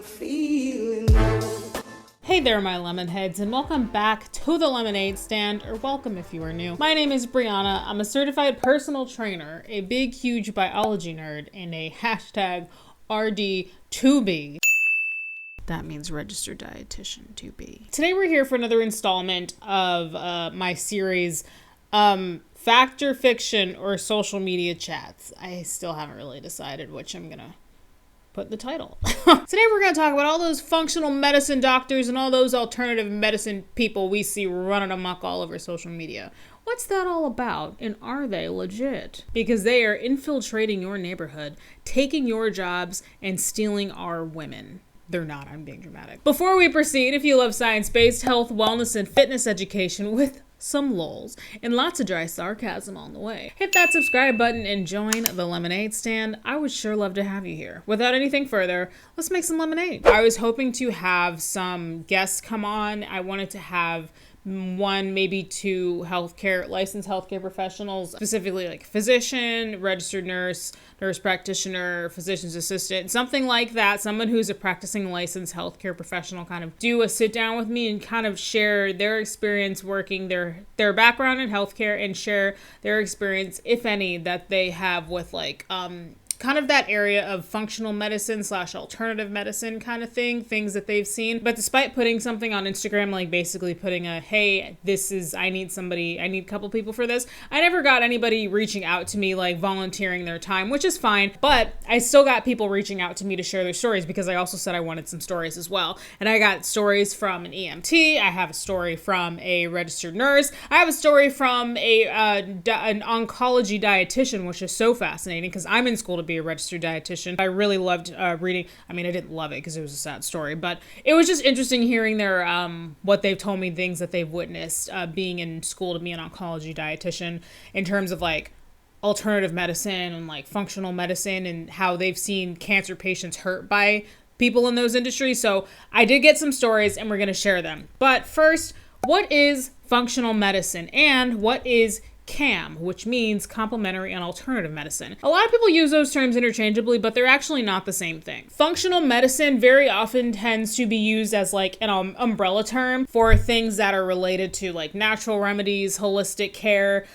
feeling low. Hey there, my lemon heads, and welcome back to the Lemonade Stand, or welcome if you are new. My name is Brianna. I'm a certified personal trainer, a big, huge biology nerd, and a hashtag RD2B. That means registered dietitian to be. Today we're here for another installment of my series, Fact or Fiction or Social Media Chats. I still haven't really decided which I'm gonna put in the title. Today we're going to talk about all those functional medicine doctors and all those alternative medicine people we see running amok all over social media. What's that all about, and are they legit? Because they are infiltrating your neighborhood, taking your jobs, and stealing our women. They're not, I'm being dramatic. Before we proceed, if you love science-based health, wellness, and fitness education with some lulz, and lots of dry sarcasm on the way, hit that subscribe button and join the Lemonade Stand. I would sure love to have you here. Without anything further, let's make some lemonade. I was hoping to have some guests come on. I wanted to have one, maybe two licensed healthcare professionals, specifically like physician, registered nurse, nurse practitioner, physician's assistant, something like that. Someone who's a practicing licensed healthcare professional kind of do a sit down with me and kind of share their experience working, their background in healthcare, and share their experience, if any, that they have with like, kind of that area of functional medicine / alternative medicine kind of things that they've seen. But despite putting something on Instagram, like basically putting hey, I need a couple people for this, I never got anybody reaching out to me, like volunteering their time, which is fine. But I still got people reaching out to me to share their stories, because I also said I wanted some stories as well. And I got stories from an EMT. I have a story from a registered nurse. I have a story from an oncology dietitian, which is so fascinating because I'm in school to be a registered dietitian. I really loved reading. I mean, I didn't love it because it was a sad story, but it was just interesting hearing their what they've told me, things that they've witnessed being in school to be an oncology dietitian, in terms of like alternative medicine and like functional medicine, and how they've seen cancer patients hurt by people in those industries. So I did get some stories and we're going to share them. But first, what is functional medicine and what is CAM, which means complementary and alternative medicine? A lot of people use those terms interchangeably, but they're actually not the same thing. Functional medicine very often tends to be used as like an umbrella term for things that are related to like natural remedies, holistic care,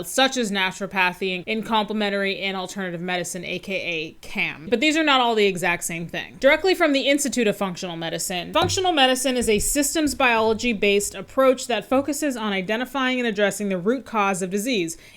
such as naturopathy, and complementary and alternative medicine, aka CAM. But these are not all the exact same thing. Directly from the Institute of Functional Medicine, functional medicine is a systems biology-based approach that focuses on identifying and addressing the root cause of disease.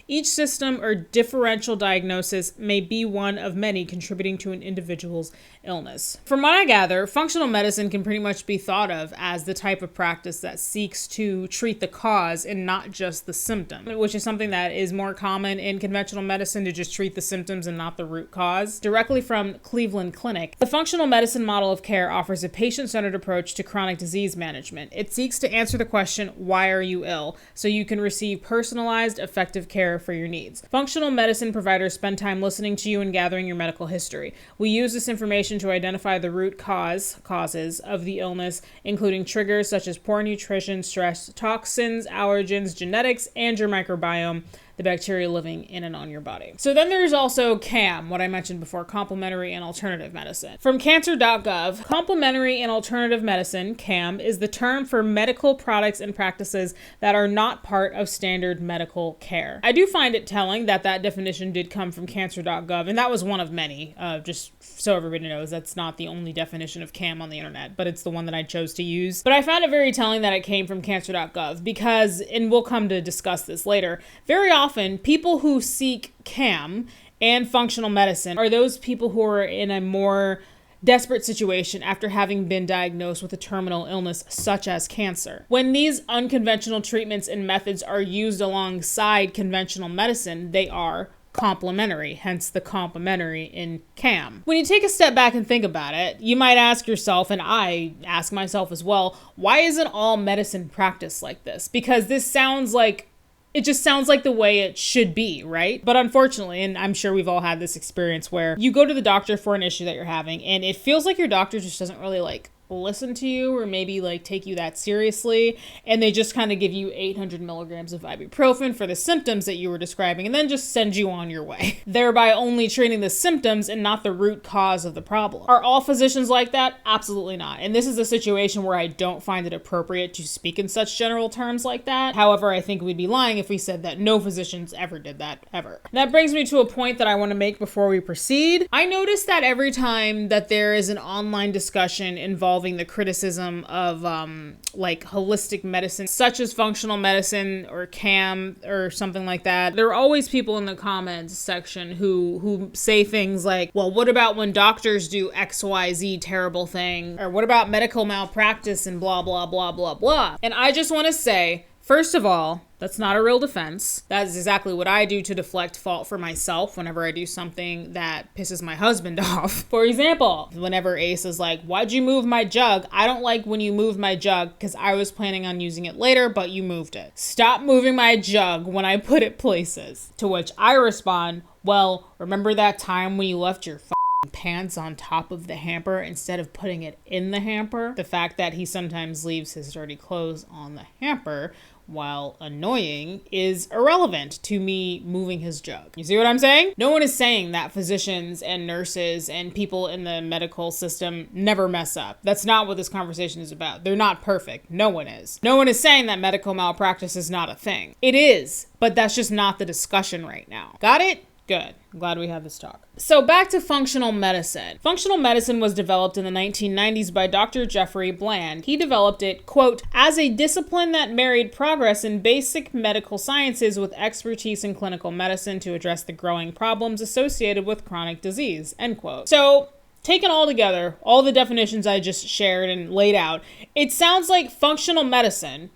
Each system or differential diagnosis may be one of many contributing to an individual's illness. From what I gather, functional medicine can pretty much be thought of as the type of practice that seeks to treat the cause and not just the symptom, which is something that is more common in conventional medicine, to just treat the symptoms and not the root cause. Directly from Cleveland Clinic, the functional medicine model of care offers a patient-centered approach to chronic disease management. It seeks to answer the question, why are you ill? So you can receive personalized, effective care for your needs. Functional medicine providers spend time listening to you and gathering your medical history. We use this information to identify the root causes of the illness, including triggers such as poor nutrition, stress, toxins, allergens, genetics, and your microbiome, the bacteria living in and on your body. So then there's also CAM, what I mentioned before, complementary and alternative medicine. From cancer.gov, complementary and alternative medicine, CAM, is the term for medical products and practices that are not part of standard medical care. I do find it telling that that definition did come from cancer.gov, and that was one of many, just so everybody knows that's not the only definition of CAM on the internet, but it's the one that I chose to use. But I found it very telling that it came from cancer.gov because, and we'll come to discuss this later, very often people who seek CAM and functional medicine are those people who are in a more desperate situation after having been diagnosed with a terminal illness such as cancer. When these unconventional treatments and methods are used alongside conventional medicine, they are complementary, hence the complementary in CAM. When you take a step back and think about it, you might ask yourself, and I ask myself as well, why isn't all medicine practiced like this? Because it just sounds like the way it should be, right? But unfortunately, and I'm sure we've all had this experience where you go to the doctor for an issue that you're having, and it feels like your doctor just doesn't really listen to you or maybe like take you that seriously, and they just kind of give you 800 milligrams of ibuprofen for the symptoms that you were describing and then just send you on your way, thereby only treating the symptoms and not the root cause of the problem. Are all physicians like that? Absolutely not. And this is a situation where I don't find it appropriate to speak in such general terms like that. However, I think we'd be lying if we said that no physicians ever did that, ever. That brings me to a point that I want to make before we proceed. I noticed that every time that there is an online discussion involving the criticism of like holistic medicine, such as functional medicine or CAM or something like that, there are always people in the comments section who say things like, well, what about when doctors do XYZ terrible thing? Or what about medical malpractice and blah, blah, blah, blah, blah. And I just want to say, first of all, that's not a real defense. That is exactly what I do to deflect fault for myself whenever I do something that pisses my husband off. For example, whenever Ace is like, why'd you move my jug? I don't like when you move my jug because I was planning on using it later, but you moved it. Stop moving my jug when I put it places. To which I respond, well, remember that time when you left your pants on top of the hamper instead of putting it in the hamper? The fact that he sometimes leaves his dirty clothes on the hamper, while annoying, is irrelevant to me moving his jug. You see what I'm saying? No one is saying that physicians and nurses and people in the medical system never mess up. That's not what this conversation is about. They're not perfect. No one is. No one is saying that medical malpractice is not a thing. It is, but that's just not the discussion right now. Got it? Good. I'm glad we had this talk. So back to functional medicine. Functional medicine was developed in the 1990s by Dr. Jeffrey Bland. He developed it, quote, as a discipline that married progress in basic medical sciences with expertise in clinical medicine to address the growing problems associated with chronic disease, end quote. So taken all together, all the definitions I just shared and laid out, it sounds like functional medicine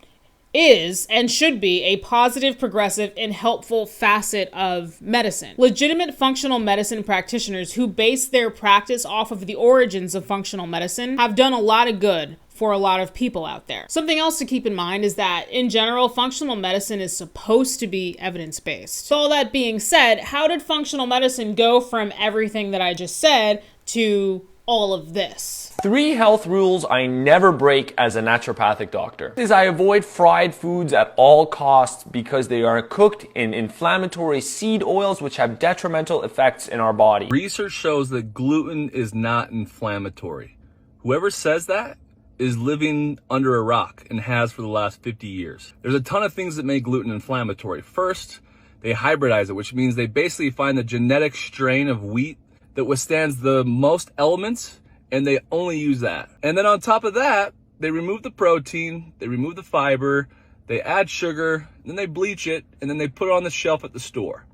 is and should be a positive, progressive, and helpful facet of medicine. Legitimate functional medicine practitioners who base their practice off of the origins of functional medicine have done a lot of good for a lot of people out there. Something else to keep in mind is that, in general, functional medicine is supposed to be evidence-based. So all that being said, how did functional medicine go from everything that I just said to all of this? 3 health rules I never break as a naturopathic doctor is I avoid fried foods at all costs because they are cooked in inflammatory seed oils which have detrimental effects in our body. Research shows that gluten is not inflammatory. Whoever says that is living under a rock and has for the last 50 years. There's a ton of things that make gluten inflammatory. First, they hybridize it, which means they basically find the genetic strain of wheat that withstands the most elements, and they only use that. And then on top of that, they remove the protein, they remove the fiber, they add sugar, then they bleach it, and then they put it on the shelf at the store,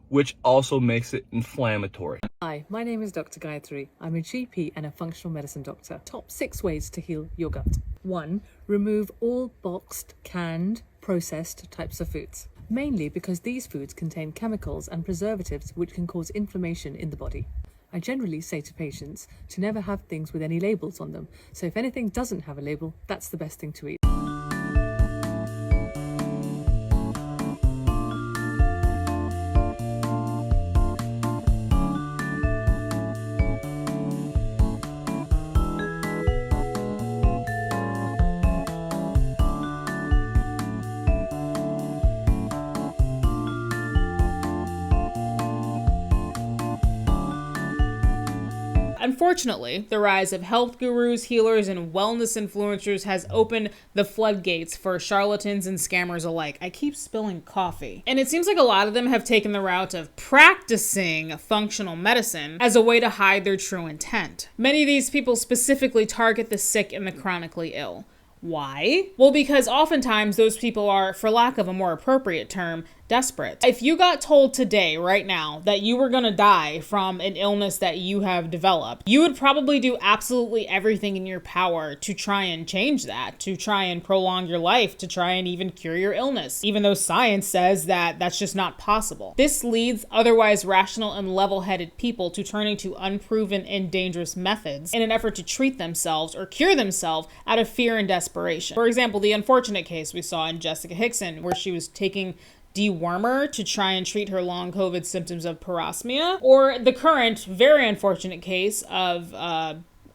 which also makes it inflammatory. Hi, my name is Dr. Gayatri. I'm a GP and a functional medicine doctor. Top 6 ways to heal your gut. 1. Remove all boxed, canned, processed types of foods. Mainly because these foods contain chemicals and preservatives which can cause inflammation in the body. I generally say to patients to never have things with any labels on them, so if anything doesn't have a label, that's the best thing to eat. Unfortunately, the rise of health gurus, healers, and wellness influencers has opened the floodgates for charlatans and scammers alike. I keep spilling coffee. And it seems like a lot of them have taken the route of practicing functional medicine as a way to hide their true intent. Many of these people specifically target the sick and the chronically ill. Why? Well, because oftentimes those people are, for lack of a more appropriate term, desperate. If you got told today, right now, that you were gonna die from an illness that you have developed, you would probably do absolutely everything in your power to try and change that, to try and prolong your life, to try and even cure your illness, even though science says that that's just not possible. This leads otherwise rational and level-headed people to turning to unproven and dangerous methods in an effort to treat themselves or cure themselves out of fear and desperation. For example, the unfortunate case we saw in Jessica Hickson, where she was taking dewormer to try and treat her long COVID symptoms of parosmia, or the current very unfortunate case of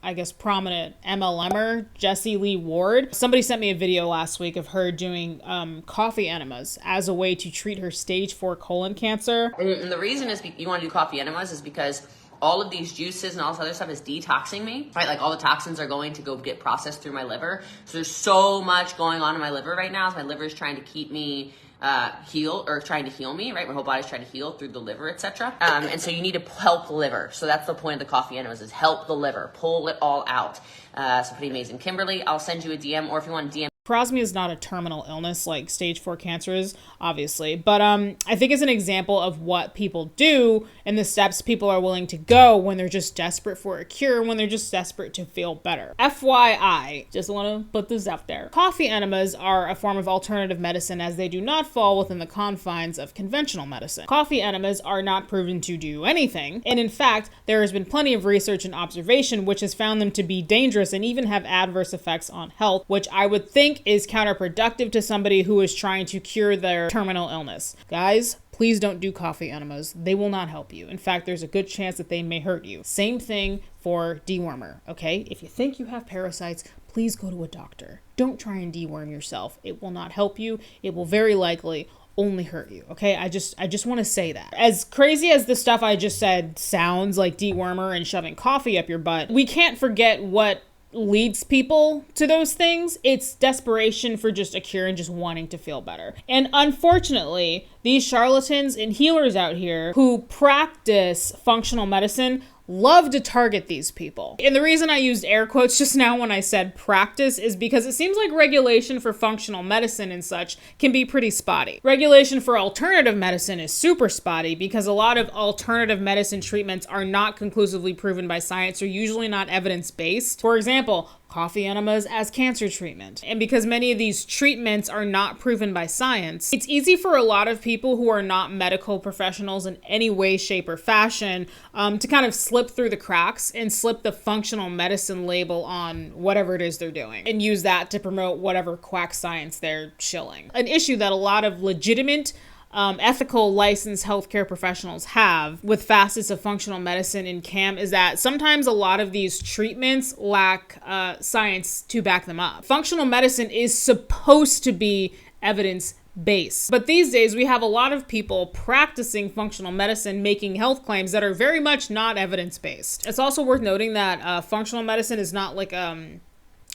I guess, prominent MLMer, Jessie Lee Ward. Somebody sent me a video last week of her doing coffee enemas as a way to treat her stage 4 colon cancer. And the reason is you want to do coffee enemas is because all of these juices and all this other stuff is detoxing me, right? Like all the toxins are going to go get processed through my liver. So there's so much going on in my liver right now. So my liver is trying to keep me trying to heal me, right? My whole body's trying to heal through the liver, etc. And so you need to help the liver. So that's the point of the coffee enemas, is help the liver, pull it all out. So pretty amazing. Kimberly, I'll send you a DM, or if you want to DM. Parosmia is not a terminal illness like stage 4 cancer is, obviously, but I think it's an example of what people do and the steps people are willing to go when they're just desperate for a cure, when they're just desperate to feel better. FYI, just want to put this out there. Coffee enemas are a form of alternative medicine, as they do not fall within the confines of conventional medicine. Coffee enemas are not proven to do anything, and in fact, there has been plenty of research and observation which has found them to be dangerous and even have adverse effects on health, which I would think is counterproductive to somebody who is trying to cure their terminal illness. Guys, please don't do coffee enemas. They will not help you. In fact, there's a good chance that they may hurt you. Same thing for dewormer, okay? If you think you have parasites, please go to a doctor. Don't try and deworm yourself. It will not help you. It will very likely only hurt you, okay? I just want to say that. As crazy as the stuff I just said sounds, like dewormer and shoving coffee up your butt, we can't forget what leads people to those things. It's desperation for just a cure and just wanting to feel better. And unfortunately, these charlatans and healers out here who practice functional medicine love to target these people. And the reason I used air quotes just now when I said practice is because it seems like regulation for functional medicine and such can be pretty spotty. Regulation for alternative medicine is super spotty because a lot of alternative medicine treatments are not conclusively proven by science or usually not evidence-based. For example, coffee enemas as cancer treatment. And because many of these treatments are not proven by science, it's easy for a lot of people who are not medical professionals in any way, shape, or fashion to kind of slip through the cracks and slip the functional medicine label on whatever it is they're doing and use that to promote whatever quack science they're shilling. An issue that a lot of legitimate ethical licensed healthcare professionals have with facets of functional medicine in CAM is that sometimes a lot of these treatments lack science to back them up. Functional medicine is supposed to be evidence-based, but these days we have a lot of people practicing functional medicine making health claims that are very much not evidence-based. It's also worth noting that functional medicine is not like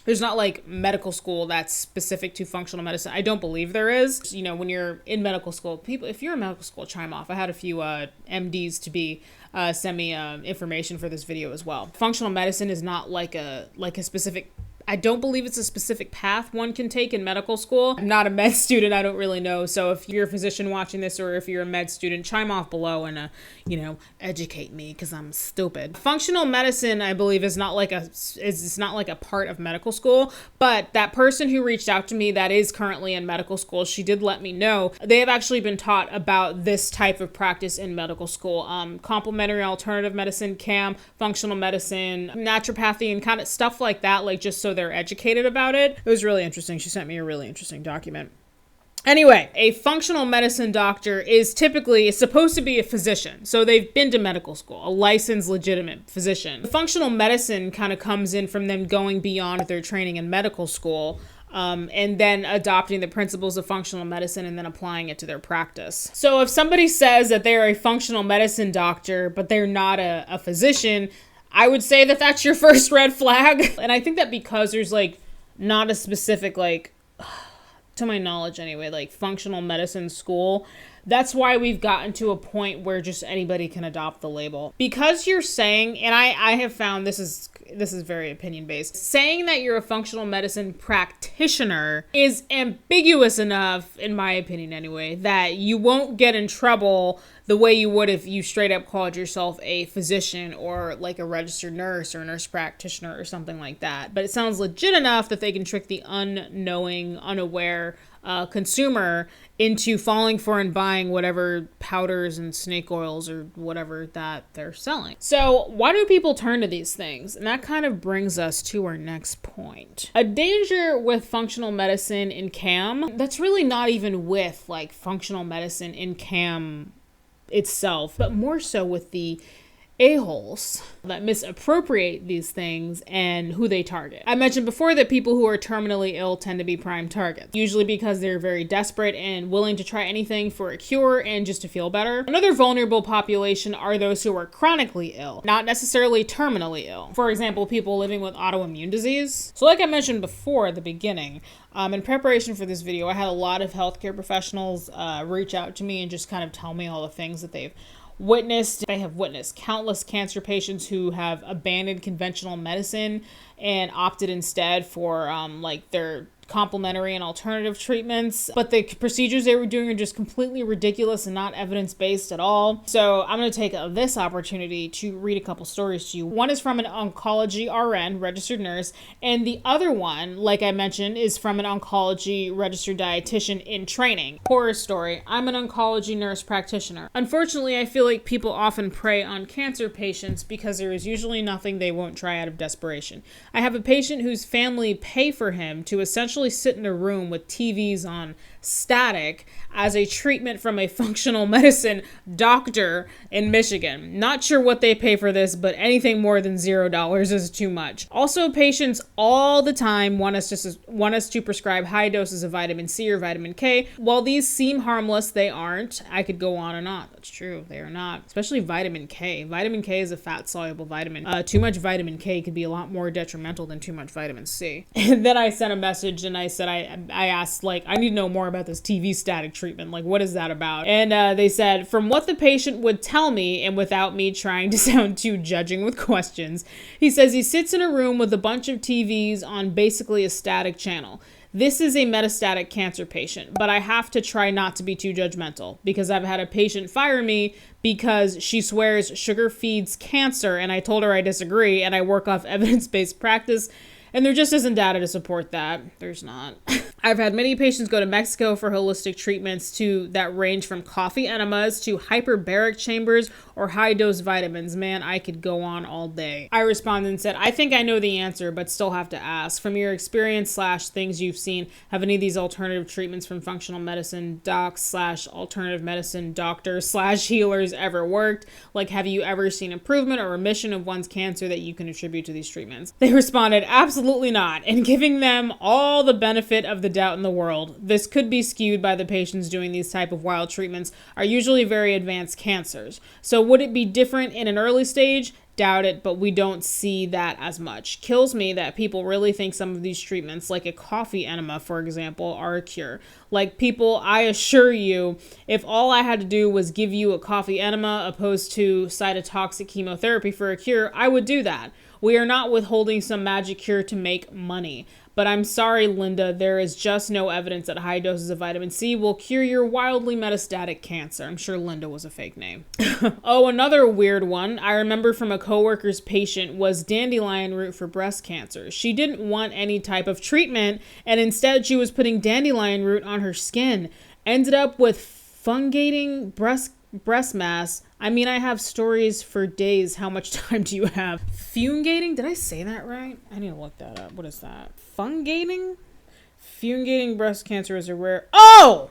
there's not like medical school that's specific to functional medicine. I don't believe there is. You know, when you're in medical school, people, if you're in medical school, chime off. I had a few MDs to be send me information for this video as well. Functional medicine is not like a specific, I don't believe it's a specific path one can take in medical school. I'm not a med student, I don't really know. So if you're a physician watching this or if you're a med student, chime off below and, educate me because I'm stupid. Functional medicine, I believe, is not like it's not like a part of medical school, but that person who reached out to me that is currently in medical school, she did let me know they have actually been taught about this type of practice in medical school. Complementary alternative medicine, CAM, functional medicine, naturopathy, and kind of stuff like that, like just so they're educated about it. It was really interesting. She sent me a really interesting document. Anyway, a functional medicine doctor is supposed to be a physician. So they've been to medical school, a licensed, legitimate physician. Functional medicine kind of comes in from them going beyond their training in medical school and then adopting the principles of functional medicine and then applying it to their practice. So if somebody says that they're a functional medicine doctor, but they're not a physician, I would say that that's your first red flag. And I think that because there's like not a specific, like, to my knowledge anyway, like functional medicine school, that's why we've gotten to a point where just anybody can adopt the label. Because you're saying, and I have found this is very opinion based, saying that you're a functional medicine practitioner is ambiguous enough, in my opinion anyway, that you won't get in trouble the way you would if you straight up called yourself a physician or like a registered nurse or a nurse practitioner or something like that. But it sounds legit enough that they can trick the unknowing, unaware consumer into falling for and buying whatever powders and snake oils or whatever that they're selling. So why do people turn to these things? And that kind of brings us to our next point. A danger with functional medicine in CAM that's really not even with like functional medicine in CAM itself, but more so with the a-holes that misappropriate these things and who they target. I mentioned before that people who are terminally ill tend to be prime targets, usually because they're very desperate and willing to try anything for a cure and just to feel better. Another vulnerable population are those who are chronically ill, not necessarily terminally ill. For example, people living with autoimmune disease. So like I mentioned before at the beginning, in preparation for this video, I had a lot of healthcare professionals reach out to me and just kind of tell me all the things that they've witnessed. I have witnessed countless cancer patients who have abandoned conventional medicine and opted instead for like their complementary and alternative treatments, but the procedures they were doing are just completely ridiculous and not evidence-based at all. So I'm going to take this opportunity to read a couple stories to you. One is from an oncology RN, registered nurse, and the other one, like I mentioned, is from an oncology registered dietitian in training. Horror story. I'm an oncology nurse practitioner. Unfortunately, I feel like people often prey on cancer patients because there is usually nothing they won't try out of desperation. I have a patient whose family pay for him to essentially sit in a room with TVs on static as a treatment from a functional medicine doctor in Michigan. Not sure what they pay for this, but anything more than $0 is too much. Also, patients all the time want us to prescribe high doses of vitamin C or vitamin K. While these seem harmless, they aren't. I could go on and on. That's true. They are not. Especially vitamin K. Vitamin K is a fat-soluble vitamin. Too much vitamin K could be a lot more detrimental than too much vitamin C. And then I sent a message and I said, I asked, like, I need to know more about this TV static treatment. Like, what is that about? And they said, from what the patient would tell me, and without me trying to sound too judging with questions, he says he sits in a room with a bunch of TVs on basically a static channel. This is a metastatic cancer patient, but I have to try not to be too judgmental because I've had a patient fire me because she swears sugar feeds cancer, and I told her I disagree, and I work off evidence-based practice, and there just isn't data to support that. There's not. I've had many patients go to Mexico for holistic treatments that range from coffee enemas to hyperbaric chambers or high-dose vitamins. Man, I could go on all day. I responded and said, I think I know the answer, but still have to ask. From your experience / things you've seen, have any of these alternative treatments from functional medicine docs / alternative medicine doctors / healers ever worked? Like, have you ever seen improvement or remission of one's cancer that you can attribute to these treatments? They responded, absolutely not, and giving them all the benefit of the doubt in the world. This could be skewed by the patients doing these type of wild treatments are usually very advanced cancers. So would it be different in an early stage? Doubt it, but we don't see that as much. Kills me that people really think some of these treatments, like a coffee enema, for example, are a cure. Like, people, I assure you, if all I had to do was give you a coffee enema opposed to cytotoxic chemotherapy for a cure, I would do that. We are not withholding some magic cure to make money. But I'm sorry, Linda, there is just no evidence that high doses of vitamin C will cure your wildly metastatic cancer. I'm sure Linda was a fake name. Oh, another weird one I remember from a coworker's patient was dandelion root for breast cancer. She didn't want any type of treatment, and instead she was putting dandelion root on her skin. Ended up with fungating breast mass. I mean, I have stories for days. How much time do you have? Fungating? Did I say that right? I need to look that up. What is that? Fungating? Fungating breast cancer is a rare... Oh!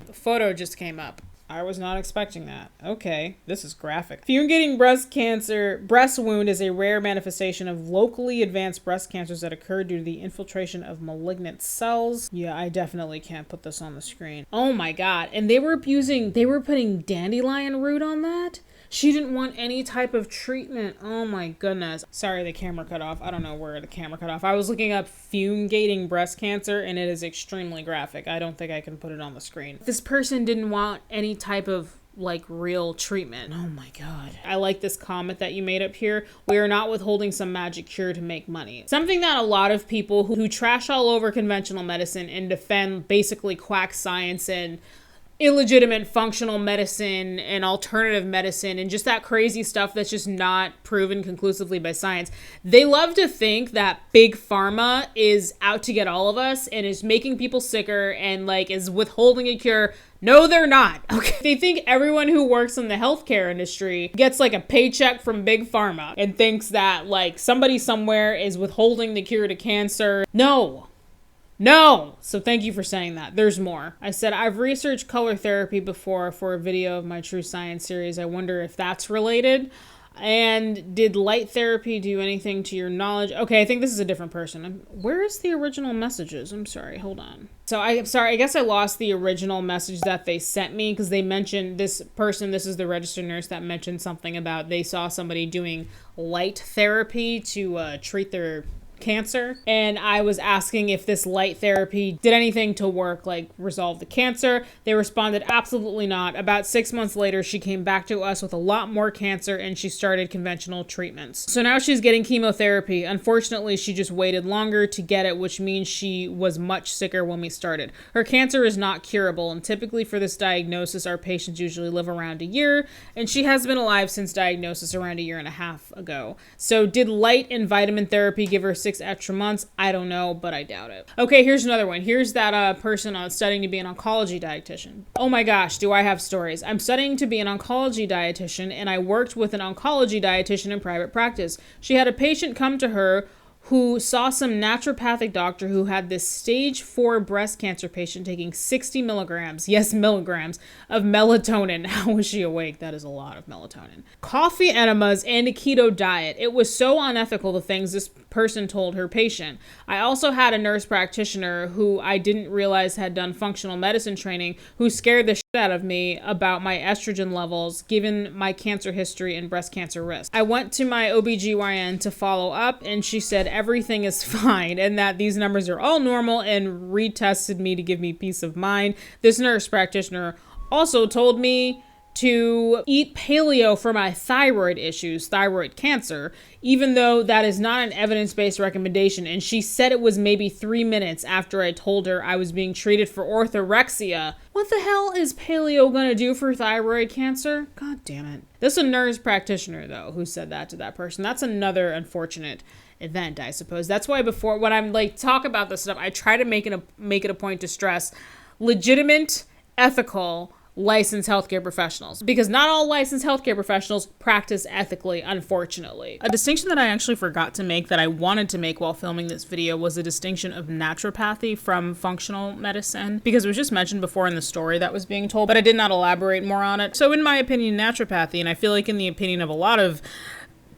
The photo just came up. I was not expecting that. Okay, this is graphic. Fungating breast wound is a rare manifestation of locally advanced breast cancers that occur due to the infiltration of malignant cells. Yeah, I definitely can't put this on the screen. Oh my God. And they were putting dandelion root on that? She didn't want any type of treatment. Oh my goodness. Sorry, the camera cut off. I don't know where the camera cut off. I was looking up fungating breast cancer and it is extremely graphic. I don't think I can put it on the screen. This person didn't want any type of like real treatment. Oh my God. I like this comment that you made up here. We are not withholding some magic cure to make money. Something that a lot of people who trash all over conventional medicine and defend basically quack science and illegitimate functional medicine and alternative medicine and just that crazy stuff that's just not proven conclusively by science. They love to think that big pharma is out to get all of us and is making people sicker and like is withholding a cure. No, they're not. Okay. They think everyone who works in the healthcare industry gets like a paycheck from big pharma and thinks that like somebody somewhere is withholding the cure to cancer. No. So thank you for saying that. There's more. I said, I've researched color therapy before for a video of my True Science series. I wonder if that's related. And did light therapy do anything to your knowledge? Okay, I think this is a different person. Where is the original messages? I'm sorry, hold on. So I'm sorry, I guess I lost the original message that they sent me because they mentioned this person, this is the registered nurse that mentioned something about they saw somebody doing light therapy to treat their cancer, and I was asking if this light therapy did anything to work, like resolve the cancer. They responded absolutely not. About 6 months later, she came back to us with a lot more cancer and she started conventional treatments. So now she's getting chemotherapy. Unfortunately, she just waited longer to get it, which means she was much sicker when we started. Her cancer is not curable, and typically for this diagnosis, our patients usually live around a year, and she has been alive since diagnosis around a year and a half ago. So did light and vitamin therapy give her 6 extra months? I don't know, but I doubt it. Okay, here's another one. Here's that person studying to be an oncology dietitian. Oh my gosh, do I have stories. I'm studying to be an oncology dietitian, and I worked with an oncology dietitian in private practice. She had a patient come to her who saw some naturopathic doctor who had this stage 4 breast cancer patient taking 60 milligrams, yes, milligrams, of melatonin. How was she awake? That is a lot of melatonin. Coffee enemas and a keto diet. It was so unethical, the things this person told her patient. I also had a nurse practitioner who I didn't realize had done functional medicine training who scared the shit out of me about my estrogen levels given my cancer history and breast cancer risk. I went to my OBGYN to follow up, and she said everything is fine and that these numbers are all normal and retested me to give me peace of mind. This nurse practitioner also told me to eat paleo for my thyroid issues, thyroid cancer, even though that is not an evidence-based recommendation. And she said it was maybe 3 minutes after I told her I was being treated for orthorexia. What the hell is paleo gonna do for thyroid cancer? God damn it. This is a nurse practitioner, though, who said that to that person. That's another unfortunate event, I suppose. That's why before, when I'm like talk about this stuff, I try to make it a point to stress legitimate, ethical, licensed healthcare professionals, because not all licensed healthcare professionals practice ethically, unfortunately. A distinction that I actually forgot to make that I wanted to make while filming this video was a distinction of naturopathy from functional medicine, because it was just mentioned before in the story that was being told, but I did not elaborate more on it. So in my opinion, naturopathy, and I feel like in the opinion of a lot of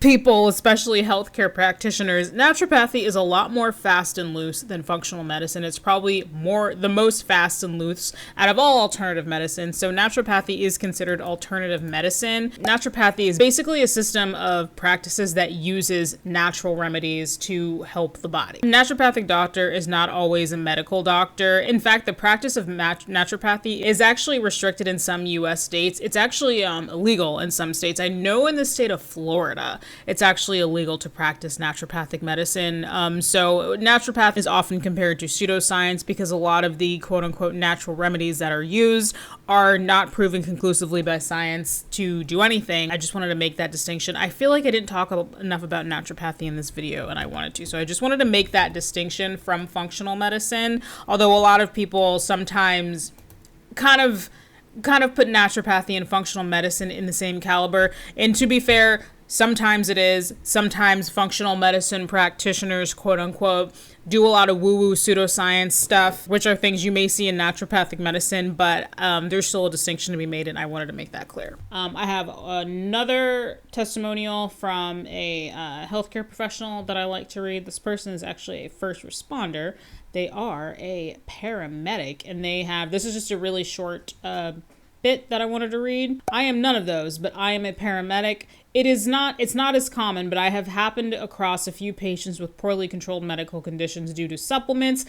people, especially healthcare practitioners, naturopathy is a lot more fast and loose than functional medicine. It's probably the most fast and loose out of all alternative medicine. So naturopathy is considered alternative medicine. Naturopathy is basically a system of practices that uses natural remedies to help the body. A naturopathic doctor is not always a medical doctor. In fact, the practice of naturopathy is actually restricted in some U.S. states. It's actually illegal in some states. I know in the state of Florida, it's actually illegal to practice naturopathic medicine. So naturopath is often compared to pseudoscience because a lot of the quote unquote natural remedies that are used are not proven conclusively by science to do anything. I just wanted to make that distinction. I feel like I didn't talk enough about naturopathy in this video, and I wanted to. So I just wanted to make that distinction from functional medicine, although a lot of people sometimes kind of put naturopathy and functional medicine in the same caliber. And to be fair, sometimes it is. Sometimes functional medicine practitioners, quote unquote, do a lot of woo-woo pseudoscience stuff, which are things you may see in naturopathic medicine, but there's still a distinction to be made, and I wanted to make that clear. I have another testimonial from a healthcare professional that I like to read. This person is actually a first responder. They are a paramedic, and this is just a really short bit that I wanted to read. I am none of those, but I am a paramedic. It's not as common, but I have happened across a few patients with poorly controlled medical conditions due to supplements,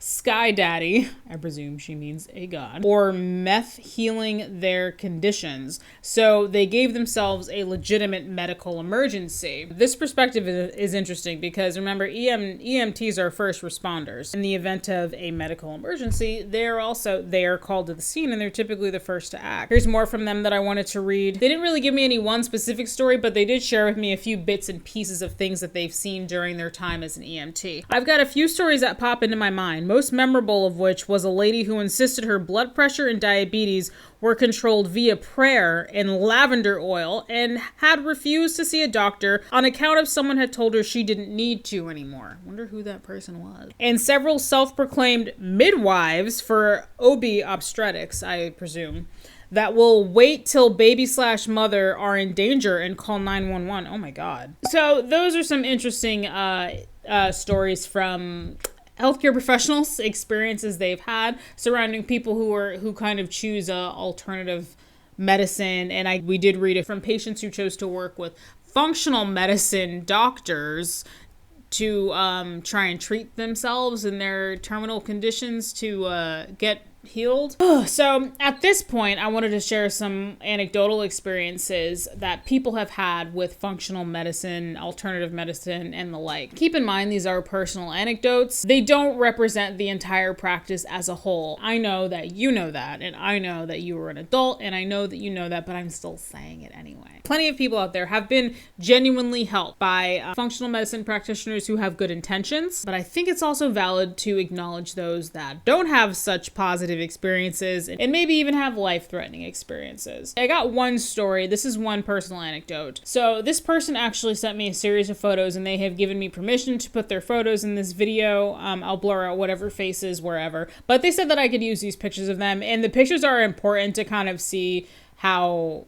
Sky Daddy, I presume she means a god, or meth healing their conditions. So they gave themselves a legitimate medical emergency. This perspective is interesting because remember, EMTs are first responders. In the event of a medical emergency, they are called to the scene, and they're typically the first to act. Here's more from them that I wanted to read. They didn't really give me any one specific story, but they did share with me a few bits and pieces of things that they've seen during their time as an EMT. I've got a few stories that pop into my mind, most memorable of which was a lady who insisted her blood pressure and diabetes were controlled via prayer and lavender oil and had refused to see a doctor on account of someone had told her she didn't need to anymore. Wonder who that person was. And several self-proclaimed midwives for OB obstetrics, I presume, that will wait till baby/mother are in danger and call 911. Oh my God. So those are some interesting stories from healthcare professionals, experiences they've had surrounding people who kind of choose alternative medicine. And we did read it from patients who chose to work with functional medicine doctors to try and treat themselves in their terminal conditions to get healed. So at this point, I wanted to share some anecdotal experiences that people have had with functional medicine, alternative medicine, and the like. Keep in mind, these are personal anecdotes. They don't represent the entire practice as a whole. I know that you know that, and I know that you are an adult, and I know that you know that, but I'm still saying it anyway. Plenty of people out there have been genuinely helped by functional medicine practitioners who have good intentions, but I think it's also valid to acknowledge those that don't have such positive experiences and maybe even have life-threatening experiences. I got one story. This is one personal anecdote. So this person actually sent me a series of photos, and they have given me permission to put their photos in this video. I'll blur out whatever faces wherever, but they said that I could use these pictures of them, and the pictures are important to kind of see how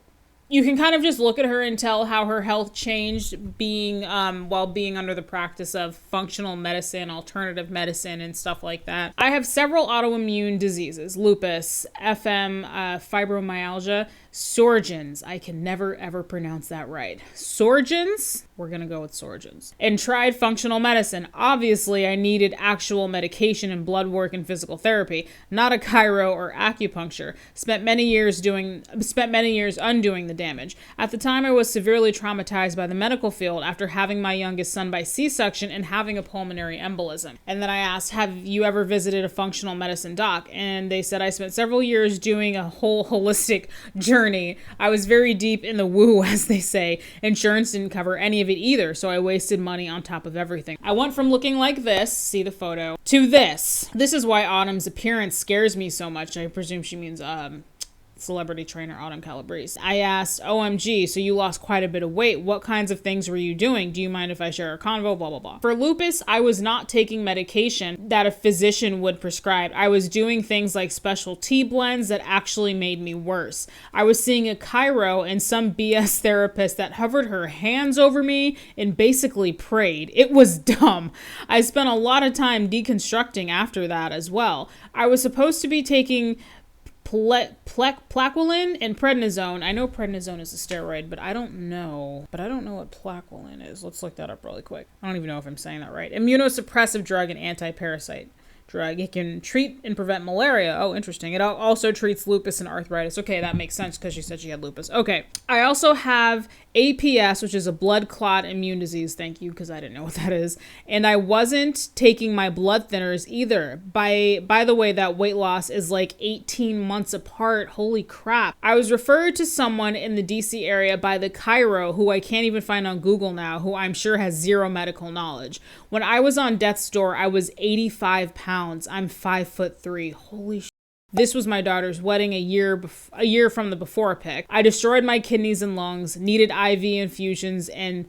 you can kind of just look at her and tell how her health changed being while being under the practice of functional medicine, alternative medicine, and stuff like that. I have several autoimmune diseases: lupus, FM, fibromyalgia, Sjögren's. I can never ever pronounce that right. Sjögren's? We're gonna go with Sjögren's. And tried functional medicine. Obviously, I needed actual medication and blood work and physical therapy, not a chiro or acupuncture. Spent many years undoing the damage. At the time, I was severely traumatized by the medical field after having my youngest son by C-section and having a pulmonary embolism. And then I asked, have you ever visited a functional medicine doc? And they said I spent several years doing a whole holistic journey. I was very deep in the woo, as they say. Insurance didn't cover any of it either, so I wasted money on top of everything. I went from looking like this, see the photo, to this. This is why Autumn's appearance scares me so much. I presume she means celebrity trainer Autumn Calabrese. I asked, OMG, so you lost quite a bit of weight. What kinds of things were you doing? Do you mind if I share a convo? Blah, blah, blah. For lupus, I was not taking medication that a physician would prescribe. I was doing things like special tea blends that actually made me worse. I was seeing a chiro and some BS therapist that hovered her hands over me and basically prayed. It was dumb. I spent a lot of time deconstructing after that as well. I was supposed to be taking plaquenil and prednisone. I know prednisone is a steroid, but I don't know what plaquenil is. Let's look that up really quick. I don't even know if I'm saying that right. Immunosuppressive drug and anti-parasite drug. It can treat and prevent malaria. Oh, interesting. It also treats lupus and arthritis. Okay, that makes sense because she said she had lupus. Okay. I also have APS, which is a blood clot immune disease. Thank you, because I didn't know what that is. And I wasn't taking my blood thinners either. By the way, that weight loss is like 18 months apart. Holy crap. I was referred to someone in the DC area by the chiro, who I can't even find on Google now, who I'm sure has zero medical knowledge. When I was on death's door, I was 85 pounds. I'm 5'3". Holy shit. This was my daughter's wedding a year from the before pic. I destroyed my kidneys and lungs, needed IV infusions and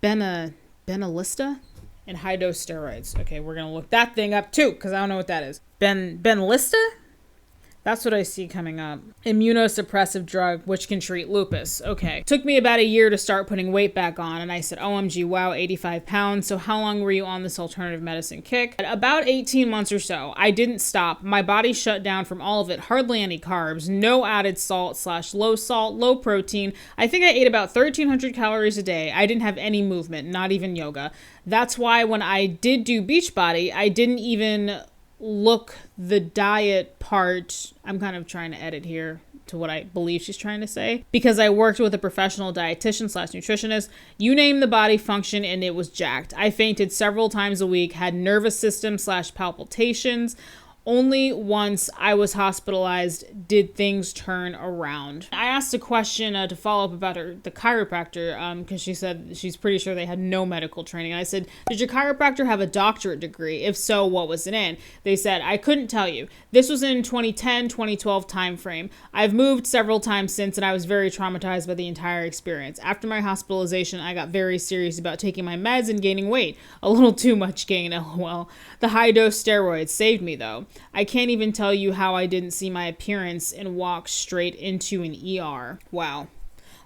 Benelista and high-dose steroids. Okay, we're gonna look that thing up too, because I don't know what that is. Benelista? That's what I see coming up. Immunosuppressive drug, which can treat lupus. Okay. Took me about a year to start putting weight back on, and I said, OMG, wow, 85 pounds. So how long were you on this alternative medicine kick? About 18 months or so. I didn't stop. My body shut down from all of it. Hardly any carbs. No added salt/low salt, low protein. I think I ate about 1,300 calories a day. I didn't have any movement, not even yoga. That's why when I did do Beachbody, I didn't even look the diet part. I'm kind of trying to edit here to what I believe she's trying to say, because I worked with a professional dietitian/nutritionist. You name the body function and it was jacked. I fainted several times a week, had nervous system/palpitations. Only once I was hospitalized did things turn around. I asked a question to follow up about the chiropractor, because she said she's pretty sure they had no medical training. I said, did your chiropractor have a doctorate degree? If so, what was it in? They said, I couldn't tell you. This was in 2010, 2012 timeframe. I've moved several times since, and I was very traumatized by the entire experience. After my hospitalization, I got very serious about taking my meds and gaining weight. A little too much gain, lol. The high-dose steroids saved me, though. I can't even tell you how I didn't see my appearance and walk straight into an ER. Wow.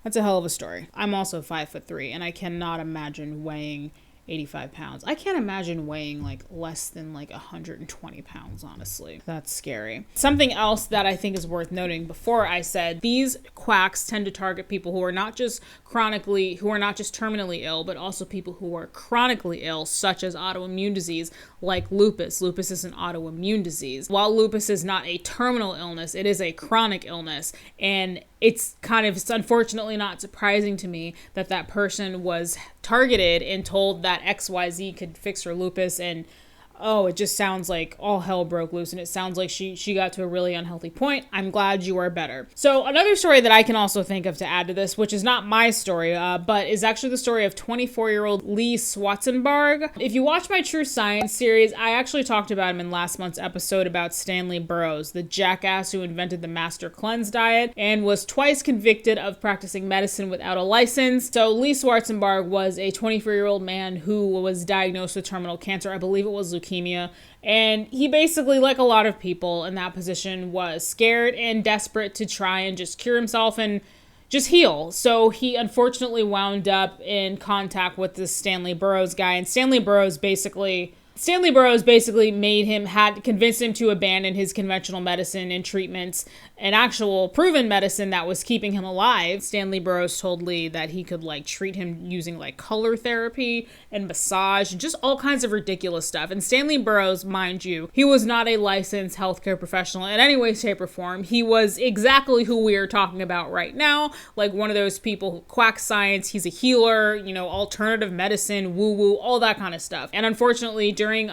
That's a hell of a story. I'm also 5'3" and I cannot imagine weighing 85 pounds. I can't imagine weighing like less than like 120 pounds, honestly. That's scary. Something else that I think is worth noting before I said these quacks tend to target people who are not just terminally ill, but also people who are chronically ill, such as autoimmune disease like lupus. Lupus is an autoimmune disease. While lupus is not a terminal illness, it is a chronic illness. And it's unfortunately not surprising to me that that person was targeted and told that XYZ could fix her lupus, and oh, it just sounds like all hell broke loose, and it sounds like she got to a really unhealthy point. I'm glad you are better. So another story that I can also think of to add to this, which is not my story, but is actually the story of 24-year-old Lee Schwarzenberg. If you watch my True Science series, I actually talked about him in last month's episode about Stanley Burroughs, the jackass who invented the Master Cleanse diet and was twice convicted of practicing medicine without a license. So Lee Schwarzenberg was a 24-year-old man who was diagnosed with terminal cancer. I believe it was leukemia. And he basically, like a lot of people in that position, was scared and desperate to try and just cure himself and just heal. So he unfortunately wound up in contact with this Stanley Burroughs guy, and Stanley Burroughs basically convinced him to abandon his conventional medicine and treatments and actual proven medicine that was keeping him alive. Stanley Burroughs told Lee that he could like treat him using like color therapy and massage and just all kinds of ridiculous stuff. And Stanley Burroughs, mind you, he was not a licensed healthcare professional in any way, shape, or form. He was exactly who we are talking about right now, like one of those people who quack science. He's a healer, alternative medicine, woo-woo, all that kind of stuff. And unfortunately, during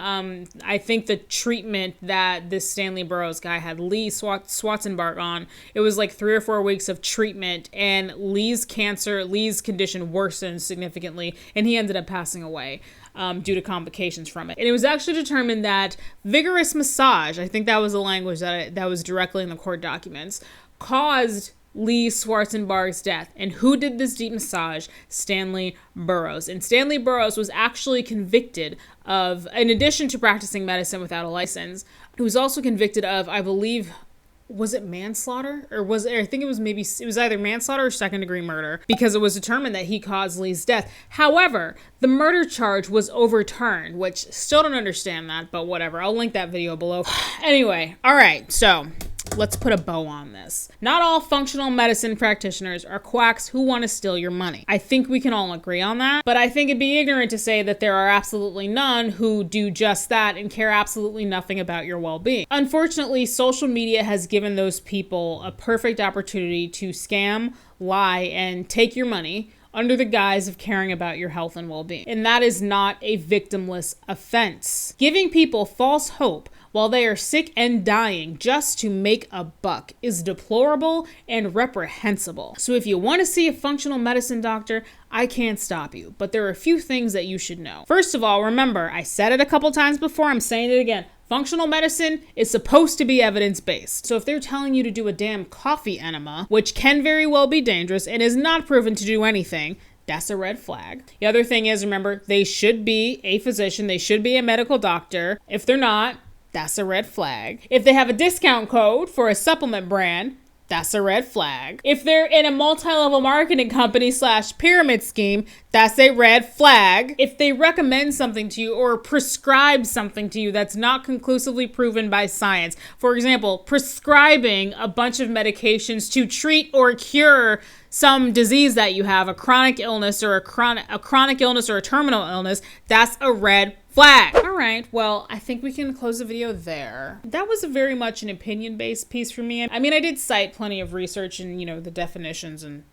I think the treatment that this Stanley Burroughs guy had Lee Schwarzenberg on, it was like 3 or 4 weeks of treatment, and Lee's condition worsened significantly, and he ended up passing away due to complications from it. And it was actually determined that vigorous massage, I think that was the language that was directly in the court documents, caused Lee Schwarzenberg's death. And who did this deep massage? Stanley Burroughs. And Stanley Burroughs was actually convicted of, in addition to practicing medicine without a license, he was also convicted of, I believe, was it manslaughter? I think it was either manslaughter or second-degree murder, because it was determined that he caused Lee's death. However, the murder charge was overturned, which still don't understand that, but whatever. I'll link that video below. Anyway, all right, so let's put a bow on this. Not all functional medicine practitioners are quacks who want to steal your money. I think we can all agree on that, but I think it'd be ignorant to say that there are absolutely none who do just that and care absolutely nothing about your well-being. Unfortunately, social media has given those people a perfect opportunity to scam, lie, and take your money under the guise of caring about your health and well-being. And that is not a victimless offense. Giving people false hope while they are sick and dying just to make a buck is deplorable and reprehensible. So if you want to see a functional medicine doctor, I can't stop you, but there are a few things that you should know. First of all, remember, I said it a couple times before, I'm saying it again. Functional medicine is supposed to be evidence-based. So if they're telling you to do a damn coffee enema, which can very well be dangerous and is not proven to do anything, that's a red flag. The other thing is, remember, they should be a physician. They should be a medical doctor. If they're not, that's a red flag. If they have a discount code for a supplement brand, that's a red flag. If they're in a multi-level marketing company / pyramid scheme, that's a red flag. If they recommend something to you or prescribe something to you that's not conclusively proven by science, for example, prescribing a bunch of medications to treat or cure some disease that you have, a chronic illness or a chronic illness or a terminal illness, that's a red flag. All right, well, I think we can close the video there. That was very much an opinion-based piece for me. I mean, I did cite plenty of research and, the definitions, and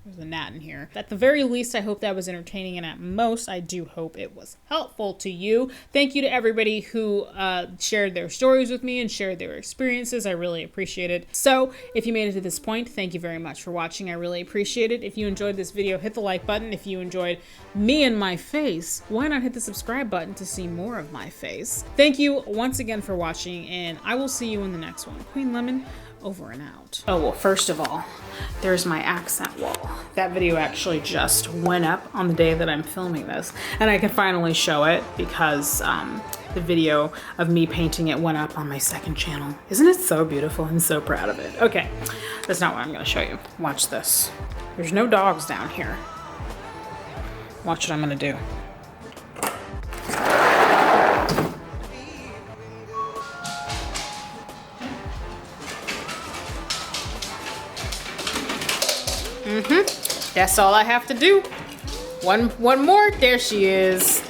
there's a gnat in here. At the very least, I hope that was entertaining, and at most, I do hope it was helpful to you. Thank you to everybody who shared their stories with me and shared their experiences. I really appreciate it. So, if you made it to this point, thank you very much for watching. I really appreciate it. If you enjoyed this video, hit the like button. If you enjoyed me and my face, why not hit the subscribe button to see more of my face? Thank you once again for watching, and I will see you in the next one. Queen Lemon, over and out. Oh, well, first of all, there's my accent wall. That video actually just went up on the day that I'm filming this, and I can finally show it because the video of me painting it went up on my second channel. Isn't it so beautiful? I'm so proud of it. Okay, that's not what I'm gonna show you. Watch this. There's no dogs down here. Watch what I'm gonna do. That's all I have to do. One more, there she is.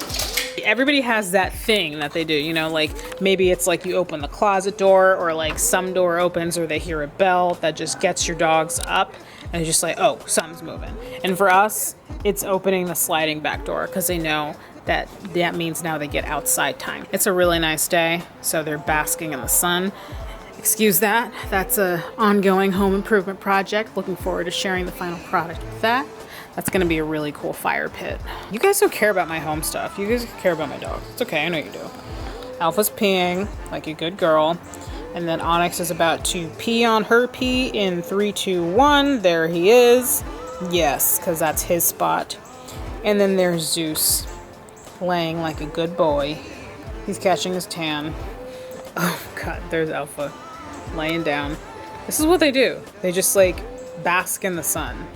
Everybody has that thing that they do, you know, like maybe it's like you open the closet door, or like some door opens or they hear a bell that just gets your dogs up and it's just like, oh, something's moving. And for us, it's opening the sliding back door because they know that means now they get outside time. It's a really nice day, so they're basking in the sun. Excuse that. That's a ongoing home improvement project. Looking forward to sharing the final product with that. That's gonna be a really cool fire pit. You guys don't care about my home stuff. You guys care about my dog. It's okay, I know you do. Alpha's peeing like a good girl. And then Onyx is about to pee on her pee in 3, 2, 1. There he is. Yes, because that's his spot. And then there's Zeus laying like a good boy. He's catching his tan. Oh God, there's Alpha laying down. This is what they do. They just like bask in the sun.